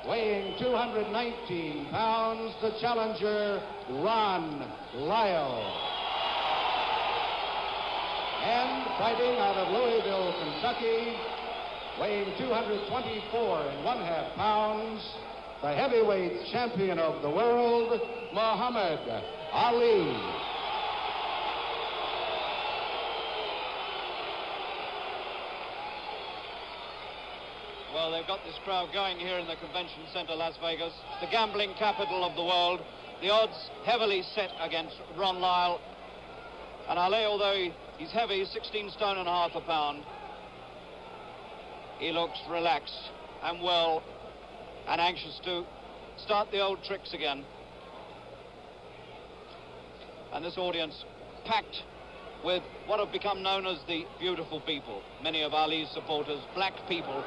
Weighing 219 pounds, the challenger, Lyle. And fighting out of Louisville, Kentucky, weighing 224 and 1/2 pounds, the heavyweight champion of the world, Muhammad Ali. Well, they've got this crowd going here in the Convention Center, Las Vegas, the gambling capital of the world. The odds heavily set against Ron Lyle. And Ali, although he's heavy, 16 stone and 1/2 pound, he looks relaxed and well and anxious to start the old tricks again. And this audience packed with what have become known as the beautiful people. Many of Ali's supporters, black people,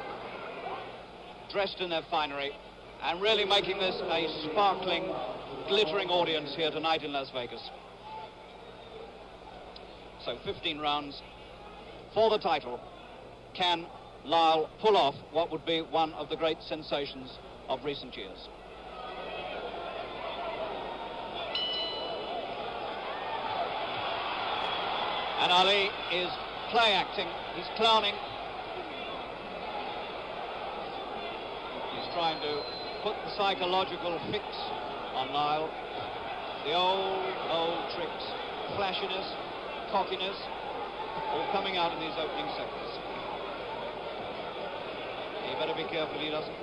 dressed in their finery, and really making this a sparkling, glittering audience here tonight in Las Vegas. So 15 rounds for the title. Can Lyle pull off what would be one of the great sensations of recent years? And Ali is play acting, he's clowning. He's trying to put the psychological fix on Lyle. The old tricks, flashiness, cockiness, all coming out in these opening seconds. He better be careful he doesn't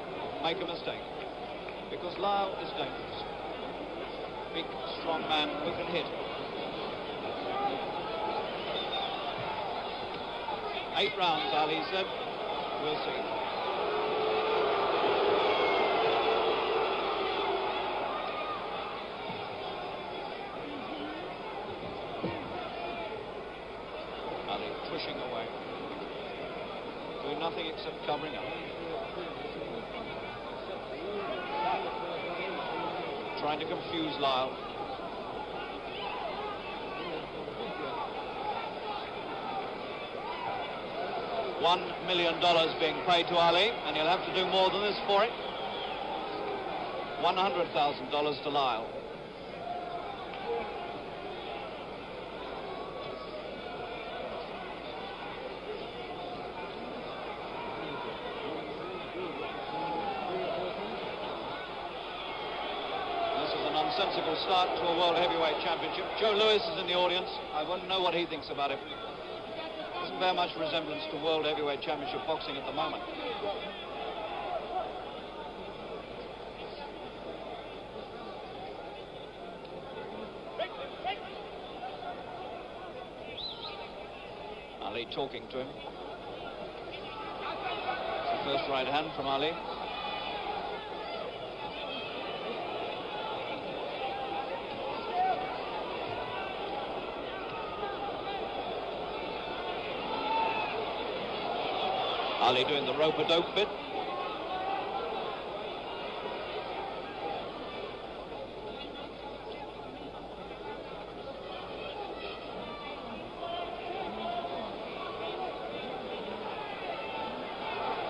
make a mistake, because Lyle is dangerous. Big, strong man who can hit. 8 rounds, Ali said. We'll see. Ali pushing away, doing nothing except covering up. Trying to confuse Lyle. $1 million being paid to Ali, and he'll have to do more than this for it. $100,000 to Lyle. This is a nonsensical start to a World Heavyweight Championship. Joe Louis is in the audience. I want to know what he thinks about it. Doesn't bear much resemblance to World Heavyweight Championship boxing at the moment. Ali talking to him. It's the first right hand from Ali. Ali doing the rope-a-dope bit.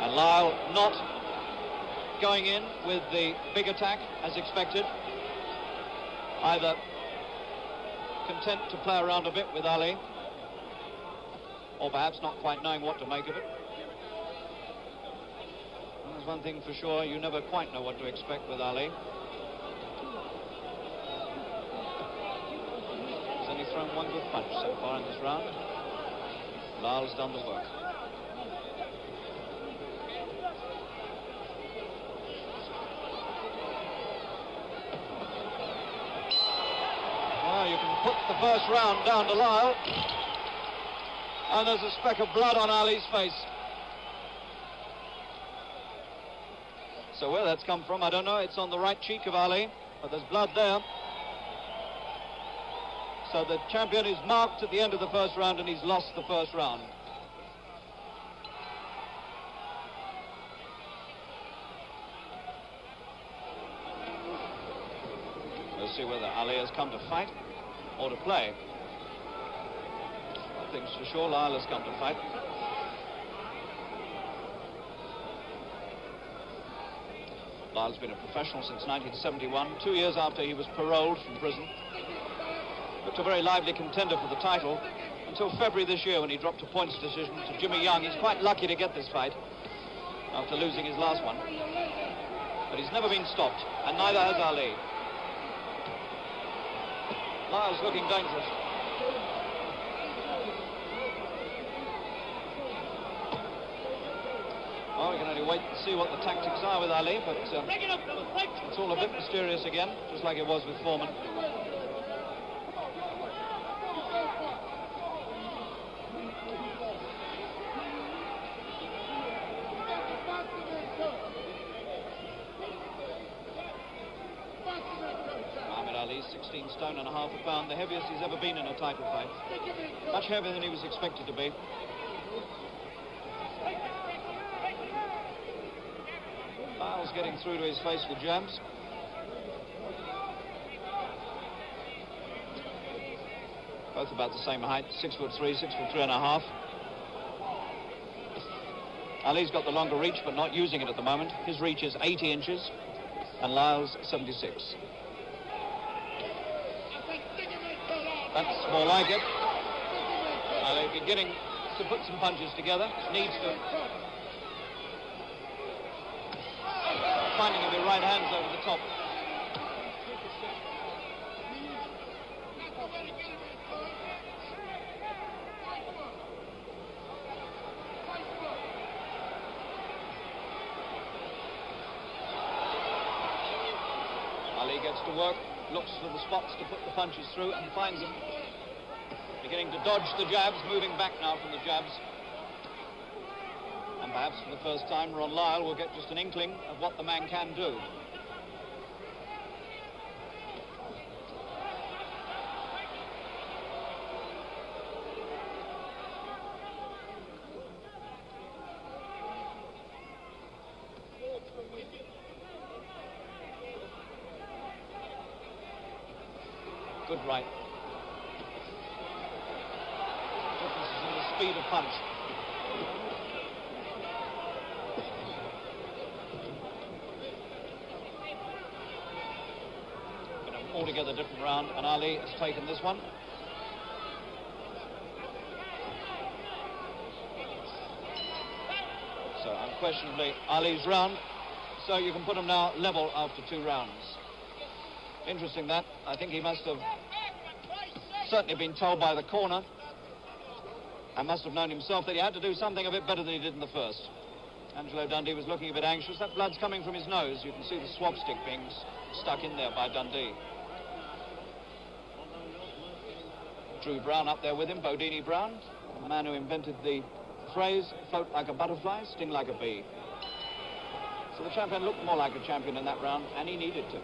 And Lyle not going in with the big attack as expected. Either content to play around a bit with Ali, or perhaps not quite knowing what to make of it. There's one thing for sure, you never quite know what to expect with Ali. He's only thrown one good punch so far in this round. Lyle's done the work. Well, you can put the first round down to Lyle. And there's a speck of blood on Ali's face. So where that's come from, I don't know. It's on the right cheek of Ali, but there's blood there. So the champion is marked at the end of the first round, and he's lost the first round. We'll see whether Ali has come to fight or to play. One thing's for sure, Lyle has come to fight. Lyle's been a professional since 1971, 2 years after he was paroled from prison. Looked a very lively contender for the title until February this year when he dropped a points decision to Jimmy Young. He's quite lucky to get this fight after losing his last one. But he's never been stopped, and neither has Ali. Lyle's looking dangerous. Well, we can only wait and see what the tactics are with Ali, but it's all a bit mysterious again, just like it was with Foreman. Muhammad Ali, 16 stone and a half a pound, the heaviest he's ever been in a title fight. Much heavier than he was expected to be. Lyle's getting through to his face with jabs. Both about the same height, 6'3", 6'3½". Ali's got the longer reach, but not using it at the moment. His reach is 80 inches, and Lyle's 76. That's more like it. Ali beginning to put some punches together, needs to. Finding of the right hands over the top. Ali gets to work, looks for the spots to put the punches through and finds them. Beginning to dodge the jabs, moving back now from the jabs. And perhaps for the first time, Ron Lyle will get just an inkling of what the man can do. Good right. Difference is in the speed of punch. Altogether different round, and Ali has taken this one. So unquestionably Ali's round, so you can put him now level after 2 rounds. Interesting that. I think he must have certainly been told by the corner and must have known himself that he had to do something a bit better than he did in the first. Angelo Dundee was looking a bit anxious. That blood's coming from his nose. You can see the swab stick being stuck in there by Dundee. Drew Brown up there with him, Bodini Brown, the man who invented the phrase, float like a butterfly, sting like a bee. So the champion looked more like a champion in that round, and he needed to.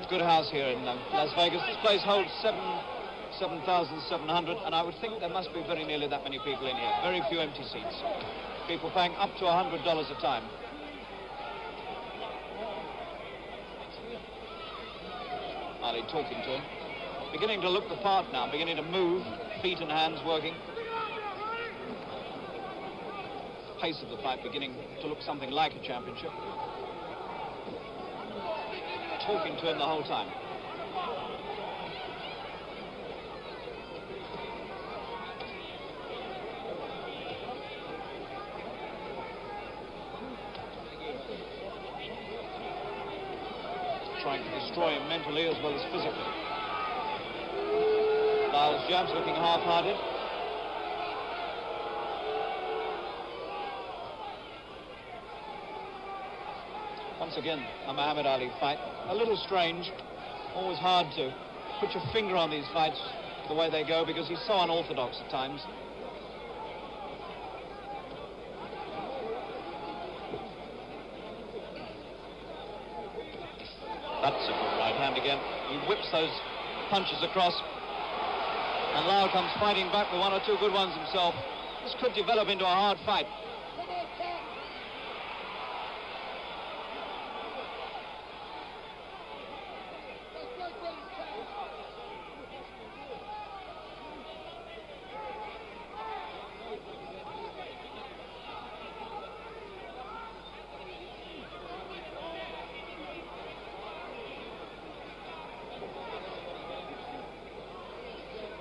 Good house here in Las Vegas. This place holds 7,700, and I would think there must be very nearly that many people in here. Very few empty seats. People paying up to $100 a time. Ali talking to him. Beginning to look the part now, beginning to move, feet and hands working. Pace of the fight beginning to look something like a championship. Talking to him the whole time. Trying to destroy him mentally as well as physically. Lyle's jabs looking half-hearted. Once again, a Muhammad Ali fight. A little strange. Always hard to put your finger on these fights the way they go because he's so unorthodox at times. That's a good right hand again. He whips those punches across. And Lyle comes fighting back with 1 or 2 good ones himself. This could develop into a hard fight.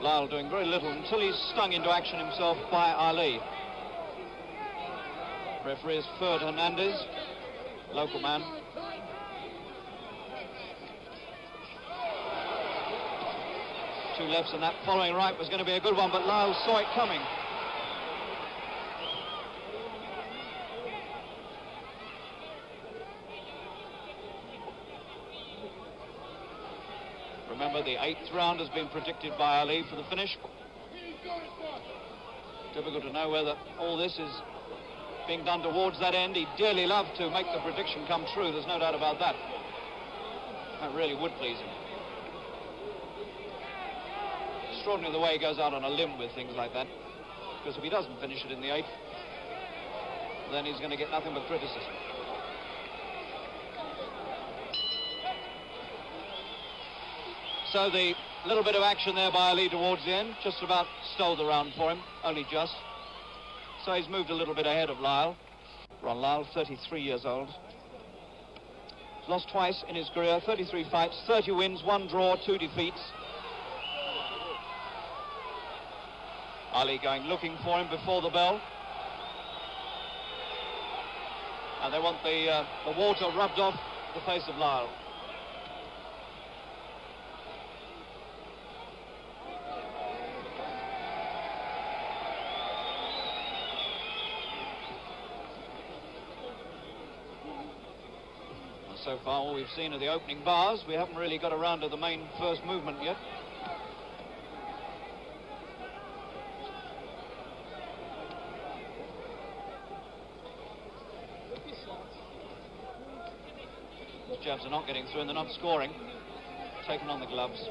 Lyle doing very little until he's stung into action himself by Ali. Referee is Ferd Hernandez, local man. Two lefts, and that following right was going to be a good one, but Lyle saw it coming. Remember, the 8th round has been predicted by Ali for the finish. Difficult to know whether all this is being done towards that end. He'd dearly love to make the prediction come true, there's no doubt about that. That really would please him. Extraordinary the way he goes out on a limb with things like that, because if he doesn't finish it in the 8th, then he's going to get nothing but criticism. So the little bit of action there by Ali towards the end just about stole the round for him, only just. So he's moved a little bit ahead of Lyle. Ron Lyle, 33 years old. He's lost twice in his career, 33 fights, 30 wins, 1 draw, 2 defeats. Ali going looking for him before the bell. And they want the water rubbed off the face of Lyle. So far, all we've seen are the opening bars. We haven't really got around to the main first movement yet. The jabs are not getting through and they're not scoring. Taken on the gloves.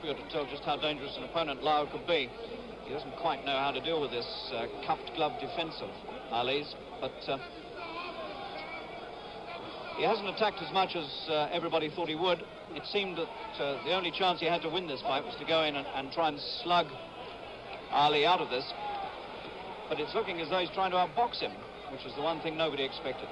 To tell just how dangerous an opponent Lyle could be. He doesn't quite know how to deal with this cuffed glove defense of Ali's, but he hasn't attacked as much as everybody thought he would. It seemed that the only chance he had to win this fight was to go in and try and slug Ali out of this, but it's looking as though he's trying to outbox him, which is the one thing nobody expected.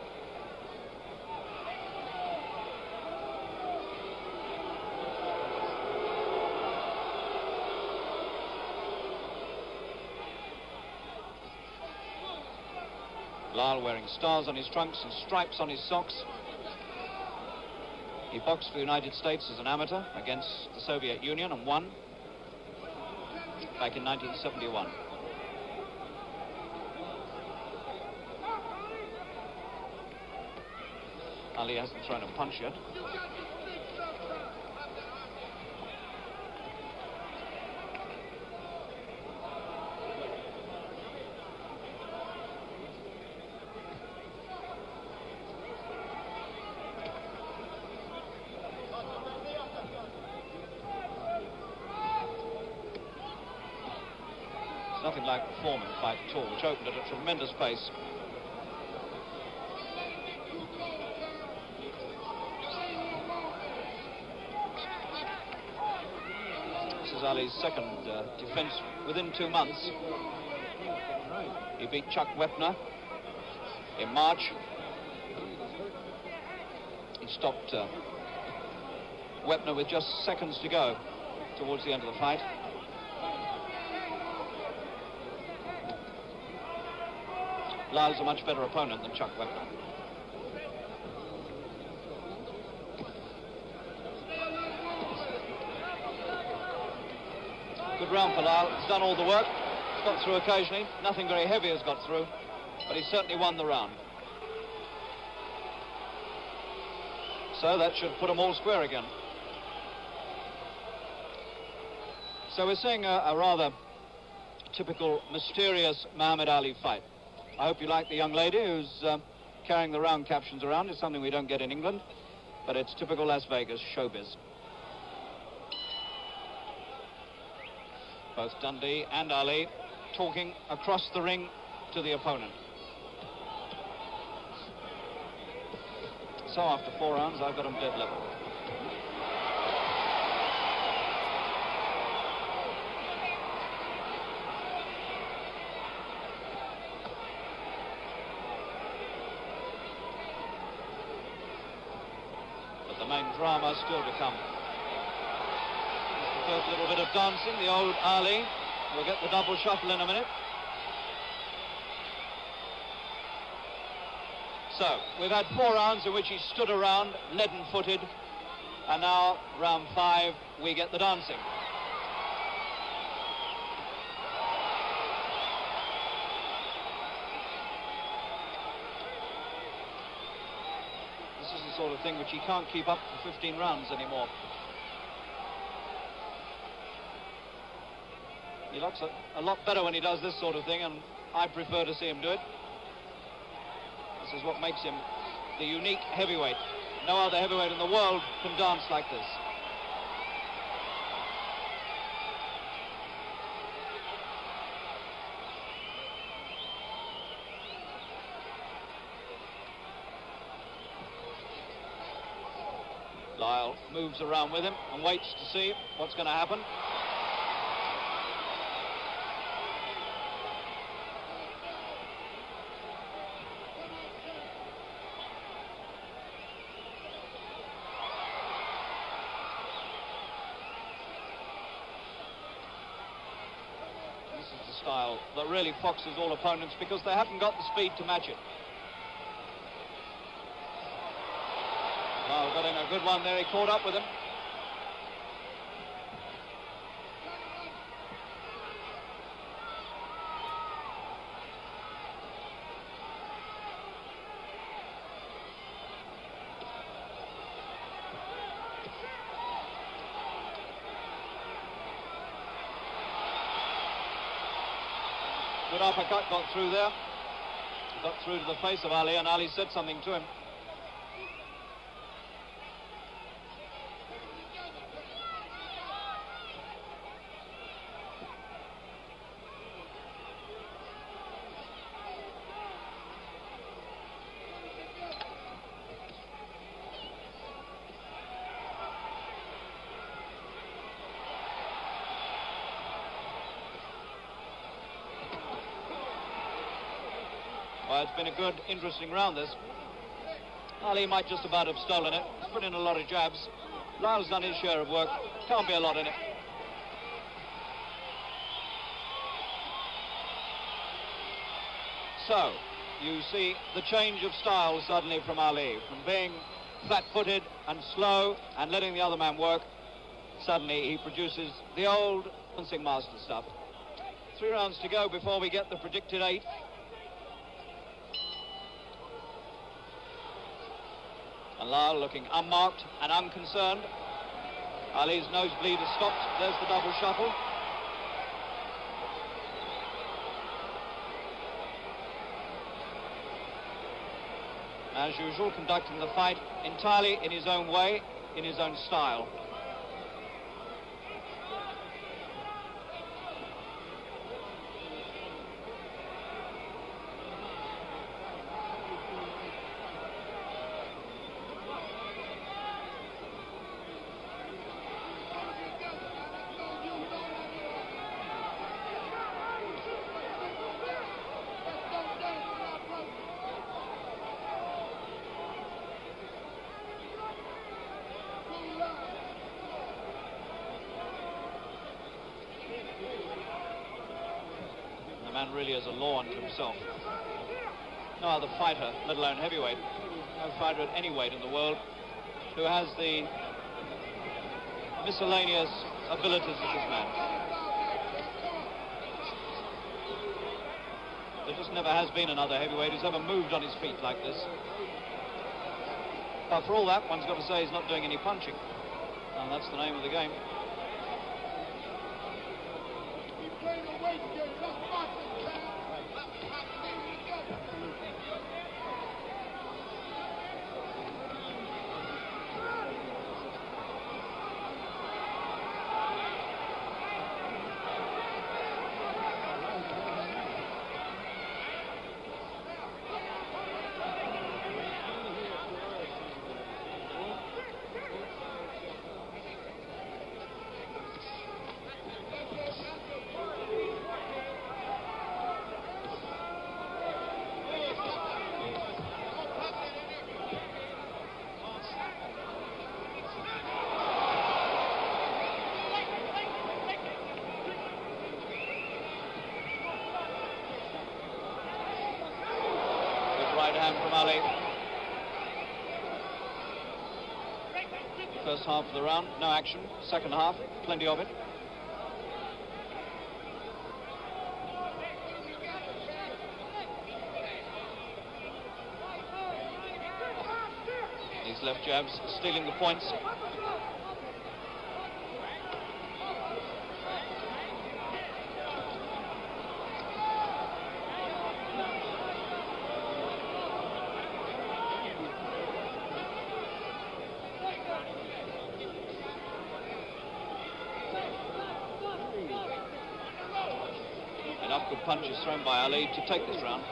Lyle wearing stars on his trunks and stripes on his socks. He boxed for the United States as an amateur against the Soviet Union and won back in 1971. Ali hasn't thrown a punch yet. Nothing like the form in the fight at all, which opened at a tremendous pace. This is Ali's second defense within 2 months. He beat Chuck Wepner in March. He stopped Wepner with just seconds to go towards the end of the fight. Lyle's a much better opponent than Chuck Wepner. Good round for Lyle. He's done all the work. He's got through occasionally. Nothing very heavy has got through, but he certainly won the round. So that should put them all square again. So we're seeing a rather typical mysterious Muhammad Ali fight. I hope you like the young lady who's carrying the round captions around. It's something we don't get in England, but it's typical Las Vegas showbiz. Both Dundee and Ali talking across the ring to the opponent. So after 4 rounds, I've got them dead level. main drama still to come. Just a little bit of dancing, the old Ali. We'll get the double shuffle in a minute. So, we've had 4 rounds in which he stood around, leaden-footed, and now, round 5, we get the dancing. This is the sort of thing which he can't keep up for 15 rounds anymore. He looks a lot better when he does this sort of thing, and I prefer to see him do it. This is what makes him the unique heavyweight. No other heavyweight in the world can dance like this. Lyle moves around with him and waits to see what's going to happen. Style that really foxes all opponents because they haven't got the speed to match it. Well, got in a good one there, he caught up with him. Good uppercut, got through there. Got through to the face of Ali, and Ali said something to him. Well, it's been a good, interesting round, this. Ali might just about have stolen it. He's put in a lot of jabs. Lyle's done his share of work. Can't be a lot in it. So, you see the change of style suddenly from Ali. From being flat-footed and slow and letting the other man work, suddenly he produces the old dancing master stuff. 3 rounds to go before we get the predicted 8th. And Lyle looking unmarked and unconcerned. Ali's nosebleed has stopped. There's the double shuffle. As usual, conducting the fight entirely in his own way, in his own style. The man really is a law unto himself. No other fighter, let alone heavyweight, no fighter at any weight in the world who has the miscellaneous abilities of this man. There just never has been another heavyweight who's ever moved on his feet like this. But for all that, one's got to say he's not doing any punching. And that's the name of the game. right hand from Ali. First half of the round, no action. Second half, plenty of it. These left jabs stealing the points. Enough good punches thrown by Ali to take this round.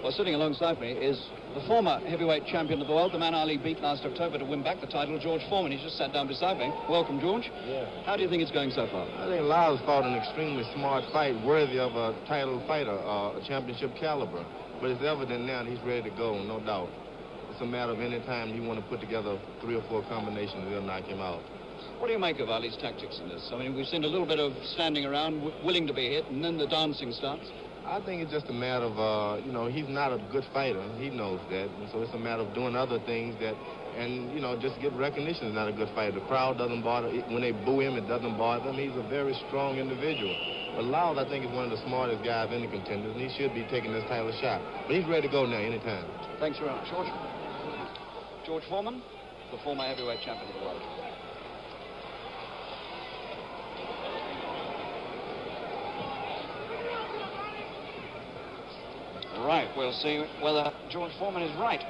Well, sitting alongside me is the former heavyweight champion of the world, the man Ali beat last October to win back the title, George Foreman. He's just sat down beside me. Welcome, George. Yeah. How do you think it's going so far? I think Lyle's fought an extremely smart fight, worthy of a title fighter, a championship caliber. But it's evident now that he's ready to go, no doubt. It's a matter of any time you want to put together 3 or 4 combinations, they'll knock him out. What do you make of Ali's tactics in this? I mean, we've seen a little bit of standing around, willing to be hit, and then the dancing starts. I think it's just a matter of, you know, he's not a good fighter. He knows that. And so it's a matter of doing other things that, and, you know, just get recognition as not a good fighter. The crowd doesn't bother. When they boo him, it doesn't bother him. He's a very strong individual. But Lyle, I think, is one of the smartest guys in the contenders, and he should be taking this title shot. But he's ready to go now, anytime. Thanks very much, George. George Foreman, the former heavyweight champion of the world. Right, we'll see whether George Foreman is right.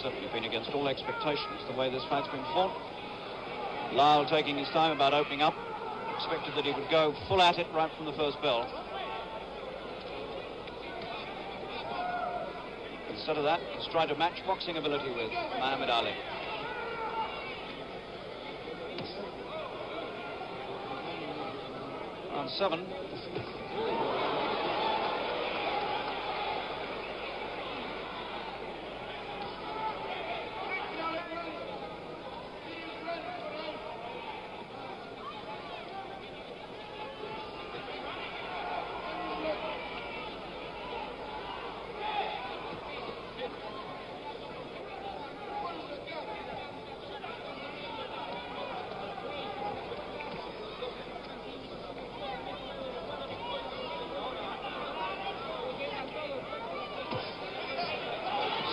Certainly been against all expectations, the way this fight's been fought. Lyle taking his time about opening up. Expected that he would go full at it right from the first bell. Instead of that, he's tried to match boxing ability with Muhammad Ali. Round 7.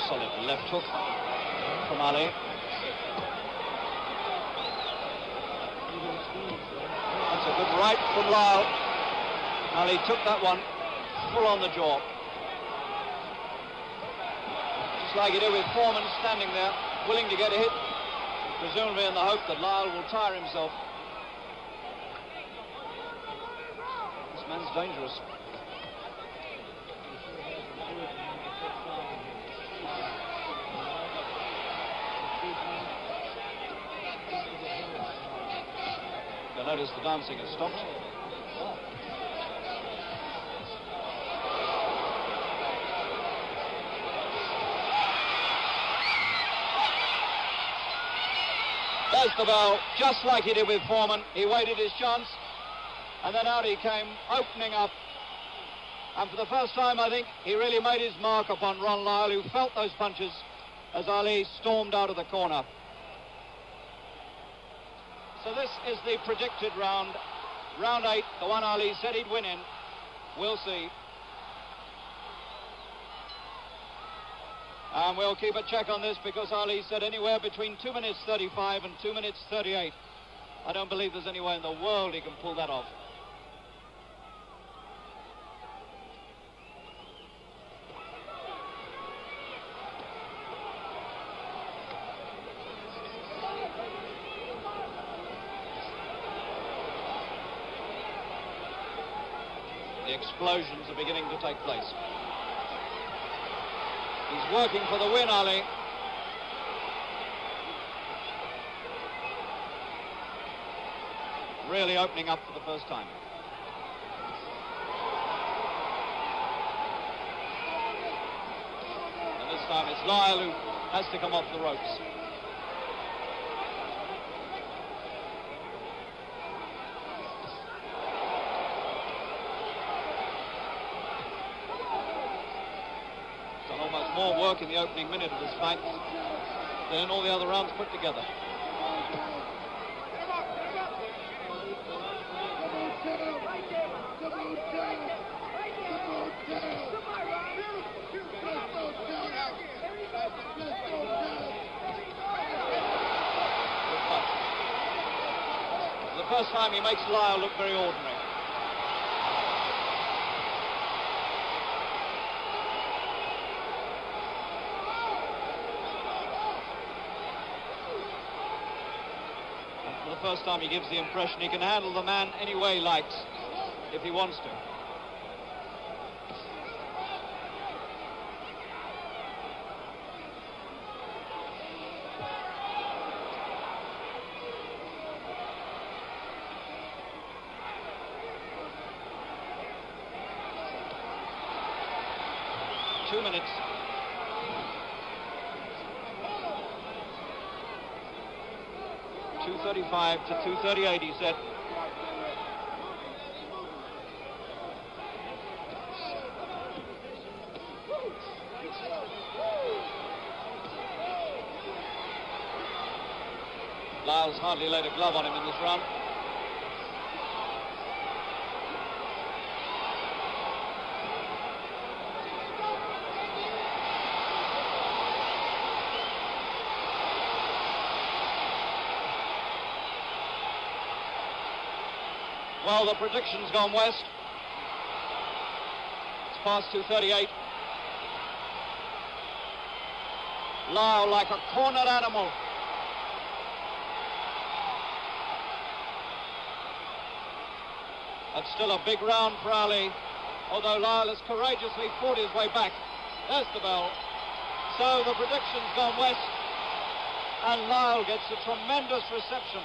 Solid left hook from Ali. That's a good right from Lyle. Ali took that one full on the jaw. Just like he did with Foreman, standing there, willing to get a hit, presumably in the hope that Lyle will tire himself. This man's dangerous. You'll notice the dancing has stopped. There's the bell, just like he did with Foreman. He waited his chance, and then out he came, opening up. And for the first time, I think, he really made his mark upon Ron Lyle, who felt those punches as Ali stormed out of the corner. So this is the predicted round. Round 8, the one Ali said he'd win in. We'll see. And we'll keep a check on this because Ali said anywhere between 2 minutes 35 and 2 minutes 38. I don't believe there's anywhere in the world he can pull that off. The explosions are beginning to take place. He's working for the win, Ali. Really opening up for the first time. And this time it's Lyle who has to come off the ropes. Done almost more work in the opening minute of this fight than in all the other rounds put together. The first time he makes Lyle look very ordinary. And for the first time he gives the impression he can handle the man any way he likes, if he wants to. Minutes. 2:35 to 2:38, he said. Lyle's hardly laid a glove on him in this round. Well, the prediction's gone west. It's past 2:38. Lyle like a cornered animal. That's still a big round for Ali, although Lyle has courageously fought his way back. There's the bell. So the prediction's gone west, and Lyle gets a tremendous reception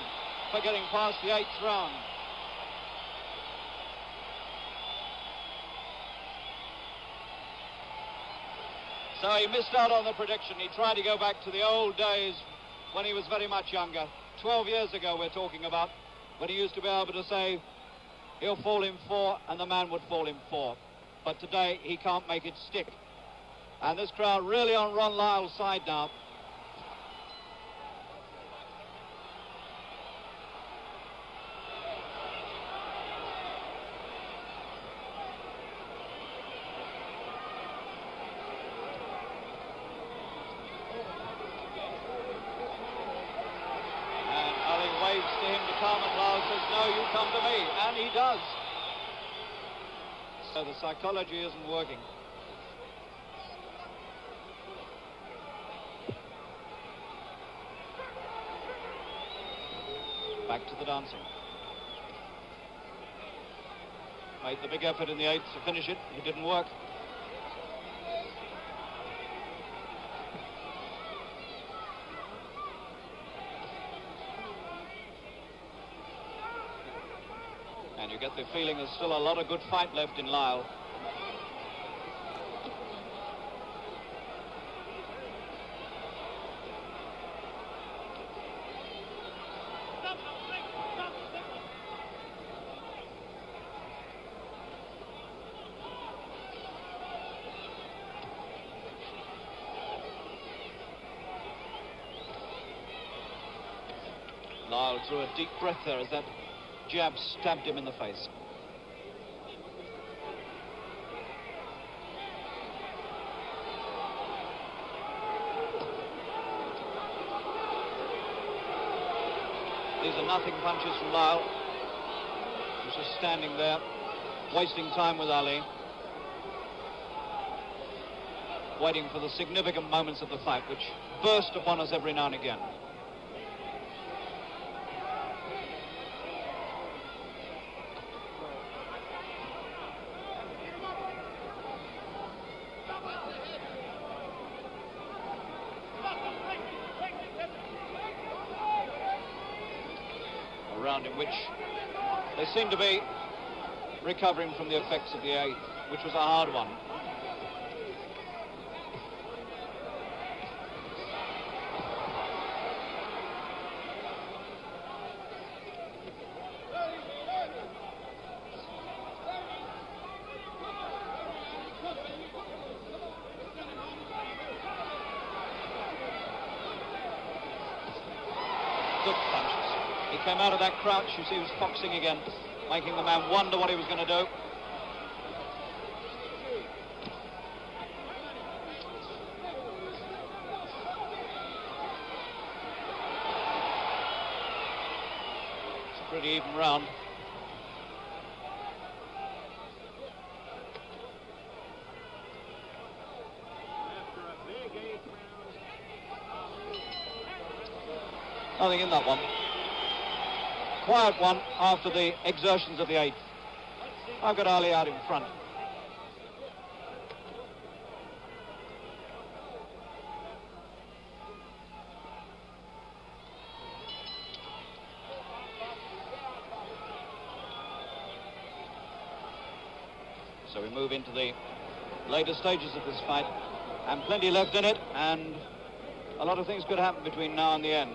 for getting past the 8th round. So he missed out on the prediction. He tried to go back to the old days when he was very much younger. 12 years ago we're talking about, when he used to be able to say, he'll fall in 4 and the man would fall in 4. But today he can't make it stick. And this crowd really on Ron Lyle's side now. To him to come, and Lyle says, no, you come to me, and he does. So the psychology isn't working. Back to the dancing. Made the big effort in the 8th to finish it. It didn't work. And you get the feeling there's still a lot of good fight left in Lyle. Lyle drew a deep breath there as that jab stabbed him in the face. These are nothing punches from Lyle. He's just standing there, wasting time with Ali, waiting for the significant moments of the fight, which burst upon us every now and again. A round in which they seem to be recovering from the effects of the 8th, which was a hard one. Good punches. He came out of that crouch, you see he was foxing again, making the man wonder what he was going to do. It's a pretty even round. Nothing in that one. Quiet one after the exertions of the 8th. I've got Ali out in front. So we move into the later stages of this fight, and plenty left in it, and a lot of things could happen between now and the end.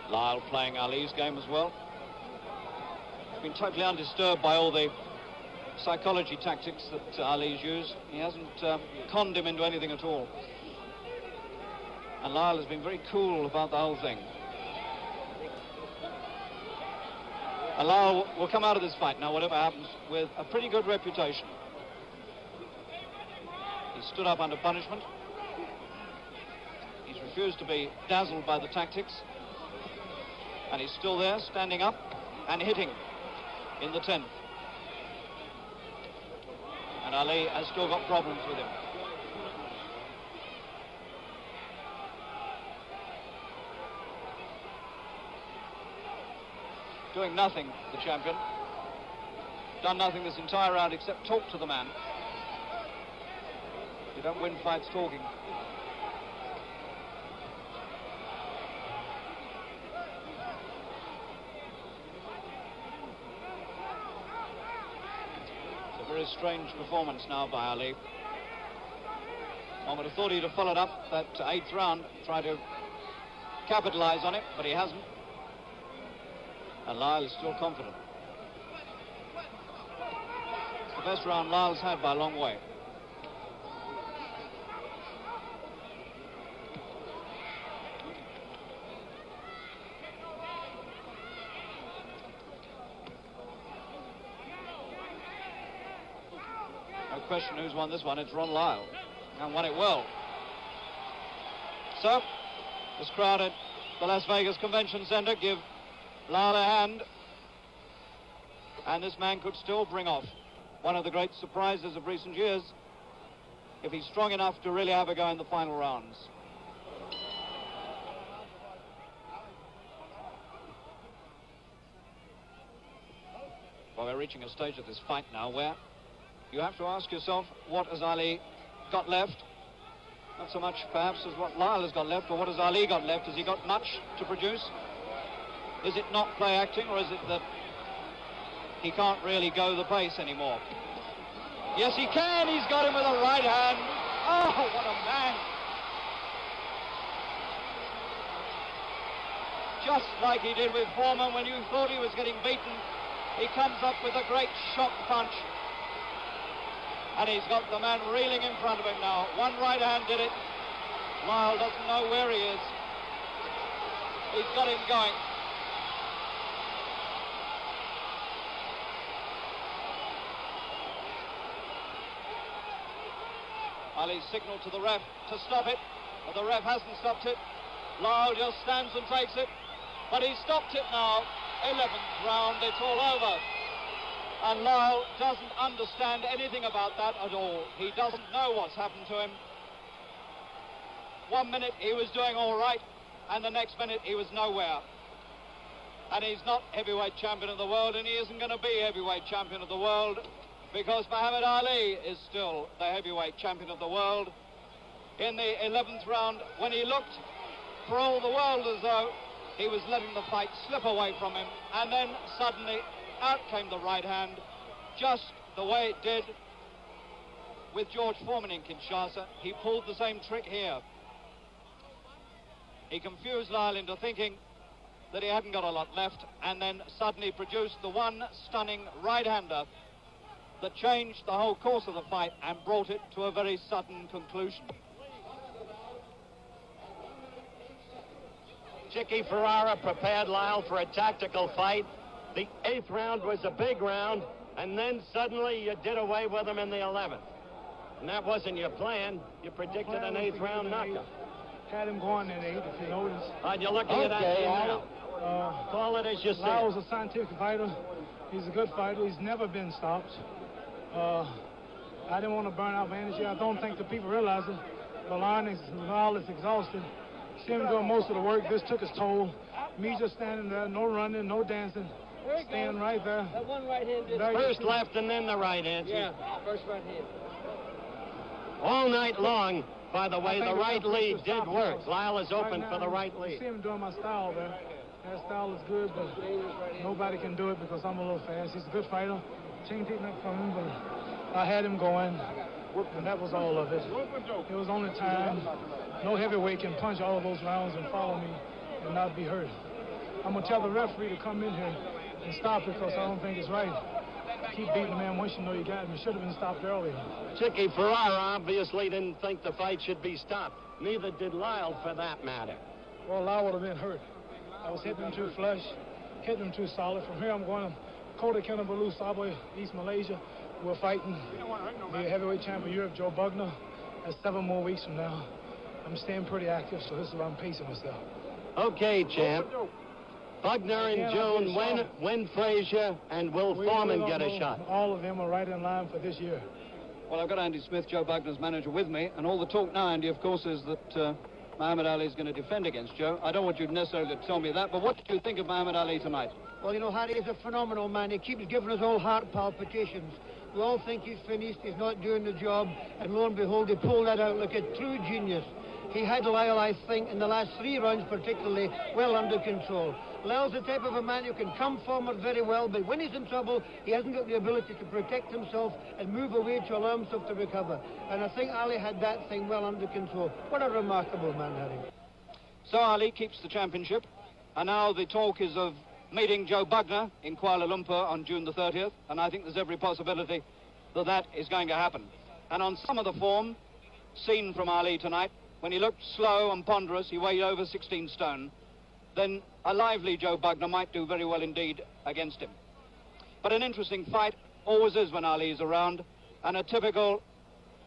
Lyle playing Ali's game as well. He's been totally undisturbed by all the psychology tactics that Ali's used. He hasn't conned him into anything at all. And Lyle has been very cool about the whole thing. And Lyle will come out of this fight now, whatever happens, with a pretty good reputation. He stood up under punishment. He's refused to be dazzled by the tactics. And he's still there, standing up and hitting in the 10th. And Ali has still got problems with him. Doing nothing, the champion. Done nothing this entire round except talk to the man. You don't win fights talking. Very strange performance now by Ali. One would have thought he'd have followed up that 8th round, try to capitalise on it, but he hasn't. And Lyle is still confident. It's the best round Lyle's had by a long way. Question who's won this one. It's Ron Lyle, and won it well. So this crowd at the Las Vegas Convention Center give Lyle a hand, and this man could still bring off one of the great surprises of recent years if he's strong enough to really have a go in the final rounds. Well, we're reaching a stage of this fight now where you have to ask yourself, what has Ali got left? Not so much, perhaps, as what Lyle has got left, or what has Ali got left. Has he got much to produce? Is it not play acting, or is it that he can't really go the pace anymore? Yes, he can. He's got him with a right hand. Oh, what a man. Just like he did with Foreman when you thought he was getting beaten. He comes up with a great shock punch. And he's got the man reeling in front of him now. One right hand did it. Lyle doesn't know where he is. He's got him going. Ali signaled to the ref to stop it, but the ref hasn't stopped it. Lyle just stands and takes it, but he's stopped it now. 11th round, it's all over. And Lyle doesn't understand anything about that at all. He doesn't know what's happened to him. 1 minute he was doing all right, and the next minute he was nowhere. And he's not heavyweight champion of the world, and he isn't going to be heavyweight champion of the world, because Muhammad Ali is still the heavyweight champion of the world. In the 11th round, when he looked for all the world as though he was letting the fight slip away from him, and then suddenly out came the right hand, just the way it did with George Foreman in Kinshasa. He pulled the same trick here. He confused Lyle into thinking that he hadn't got a lot left, and then suddenly produced the one stunning right-hander that changed the whole course of the fight and brought it to a very sudden conclusion. Chicky Ferrara prepared Lyle for a tactical fight. The 8th round was a big round, and then suddenly you did away with him in the 11th. And that wasn't your plan. You predicted an 8th round knockout. Had him going in 8, if you notice. You're looking at that now. Call it as you see. Lyle's a scientific fighter. He's a good fighter. He's never been stopped. I didn't want to burn out my energy. I don't think the people realize it. But Lyle is exhausted. See him doing most of the work. This took his toll. Me just standing there, no running, no dancing. Staying right there. That one right hand did. First left and then the right hand. Yeah, first right hand. All night long, by the way, the right lead did work. Lyle is open for the right lead. You see him doing my style there. That style is good, but nobody can do it because I'm a little fast. He's a good fighter. Can't take nothing from him, but I had him going, and that was all of it. It was only time. No heavyweight can punch all of those rounds and follow me and not be hurt. I'm going to tell the referee to come in here and stop it because I don't think it's right. Keep beating the man once you know you got him. It should have been stopped earlier. Chicky Ferrara obviously didn't think the fight should be stopped. Neither did Lyle, for that matter. Well, Lyle would have been hurt. I was hitting him too flush, hitting him too solid. From here, I'm going to Kota Kinabalu, Sabah, East Malaysia. We're fighting the heavyweight champion of Europe, Joe Bugner. That's 7 more weeks from now. I'm staying pretty active, so this is where I'm pacing myself. Okay, champ. Bugner in June, when Frazier and Will Foreman get a shot? All of them are right in line for this year. Well, I've got Andy Smith, Joe Bugner's manager, with me, and all the talk now, Andy, of course, is that Muhammad Ali is going to defend against Joe. I don't want you necessarily to tell me that, but what do you think of Muhammad Ali tonight? Well, you know, Harry is a phenomenal man. He keeps giving us all heart palpitations. We all think he's finished, he's not doing the job, and lo and behold, he pulled that out like a true genius. He had Lyle, I think, in the last 3 rounds particularly, well under control. Lyle's the type of a man who can come forward very well, but when he's in trouble, he hasn't got the ability to protect himself and move away to allow himself to recover. And I think Ali had that thing well under control. What a remarkable man, Harry. So Ali keeps the championship, and now the talk is of meeting Joe Bugner in Kuala Lumpur on June the 30th, and I think there's every possibility that that is going to happen. And on some of the form seen from Ali tonight, when he looked slow and ponderous, he weighed over 16 stone, then a lively Joe Bugner might do very well indeed against him. But an interesting fight always is when Ali is around, and a typical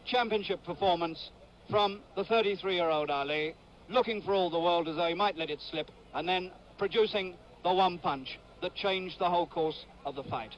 championship performance from the 33-year-old Ali, looking for all the world as though he might let it slip, and then producing the one punch that changed the whole course of the fight.